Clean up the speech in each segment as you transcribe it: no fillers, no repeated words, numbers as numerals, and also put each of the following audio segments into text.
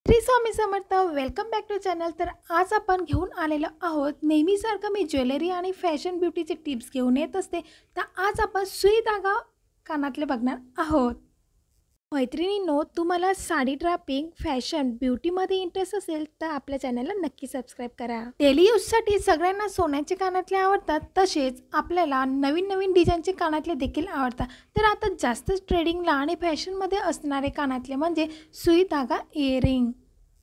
Shri Swami Samarth welcome back to channel. तर आज आपण घेऊन आलेलो आहोत नेहमीसारखं मी ज्वेलरी आणि फॅशन ब्युटीचे टिप्स घेऊन येत असते। तर आज आपण सुई धागा कानातले बघणार आहोत। मैत्रिणींनो, तुम्हाला साडी ड्रापिंग फॅशन ब्युटीमध्ये इंटरेस्ट असेल तर आपल्या चॅनलला नक्की सबस्क्राइब करा। डेली यूजसाठी सगळ्यांना सोन्याचे कानातले आवडतात, तसेच आपल्याला नवीन नवीन डिझाईनचे कानातले देखील आवडतात। तर आता जास्त ट्रेडिंगला आणि फॅशनमध्ये असणारे कानातले म्हणजे सुई धागा इयरिंग।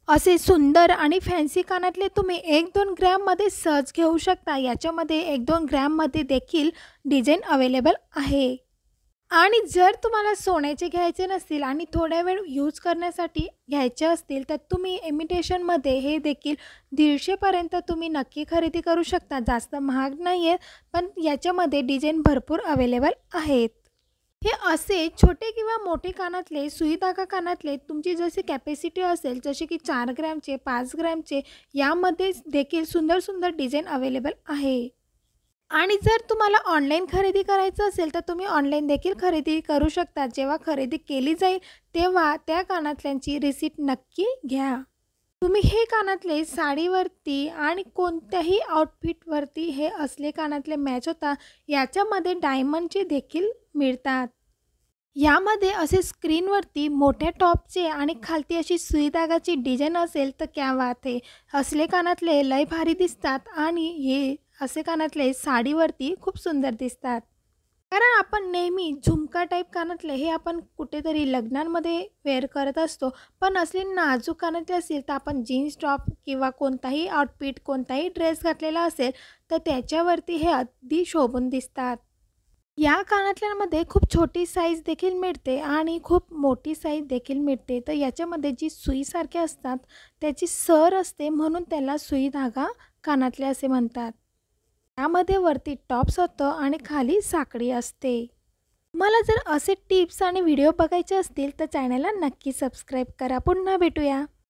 असे सुंदर आणि फॅन्सी कानातले तुम्ही 1-2 ग्रॅममध्ये सहज घेऊ शकता। याच्यामध्ये 1-2 ग्रॅममध्ये देखील डिझाईन अवेलेबल आहे। आणि जर तुम्हाला सोन्याचे घ्यायचे नसतील आणि थोड्या वेळ यूज करण्यासाठी घ्यायचे असतील तर तुम्ही इमिटेशनमध्ये हे देखील 150 पर्यंत तुम्ही नक्की खरेदी करू शकता। जास्त महाग नाही आहे, पण याच्यामध्ये डिझाईन भरपूर अवेलेबल आहेत। हे असे छोटे किंवा मोठे कानातले सुई धागा कानातले तुमची जशी कॅपॅसिटी असेल, जसे की 4 ग्रॅमचे 5 ग्रॅमचे, यामध्ये देखील सुंदर सुंदर डिझाईन अवेलेबल आहे। आणि जर तुम्हाला ऑनलाईन खरेदी करायचं असेल तर तुम्ही ऑनलाईन देखील खरेदी करू शकता। जेव्हा खरेदी केली जाईल तेव्हा त्या कानातल्यांची रिसीट नक्की घ्या। तुम्ही हे कानातले साडीवरती आणि कोणत्याही आउटफिटवरती हे असले कानातले मॅच होता। याच्यामध्ये डायमंडचे देखील मिळतात। यामध्ये असे स्क्रीनवरती मोठ्या टॉपचे आणि खालती अशी सुई धागाची डिझाईन असेल तर क्या बात आहे। असले कानातले लय भारी दिसतात आणि हे असे कानातले साडीवरती खूप सुंदर दिसतात। कारण आपण नेहमी झुमका टाईप कानातले हे आपण कुठेतरी लग्नांमध्ये वेअर करत असतो, पण असले नाजूक कानातले असतील तर आपण जीन्स टॉप किंवा कोणताही आउटफिट कोणताही ड्रेस घातलेला असेल तर त्याच्यावरती हे अगदी शोभून दिसतात। या कानातल्यांमध्ये खूप छोटी साईज देखील मिळते आणि खूप मोठी साईज देखील मिळते। तर याच्यामध्ये जी सुईसारखे असतात त्याची सर असते, म्हणून त्याला सुई धागा कानातले असे म्हणतात। यामध्ये वरती टॉप्स होतं आणि खाली साखळी असते। मला जर असे टिप्स आणि व्हिडिओ बघायचे असतील तर चॅनलला नक्की सबस्क्राईब करा। पुन्हा भेटूया।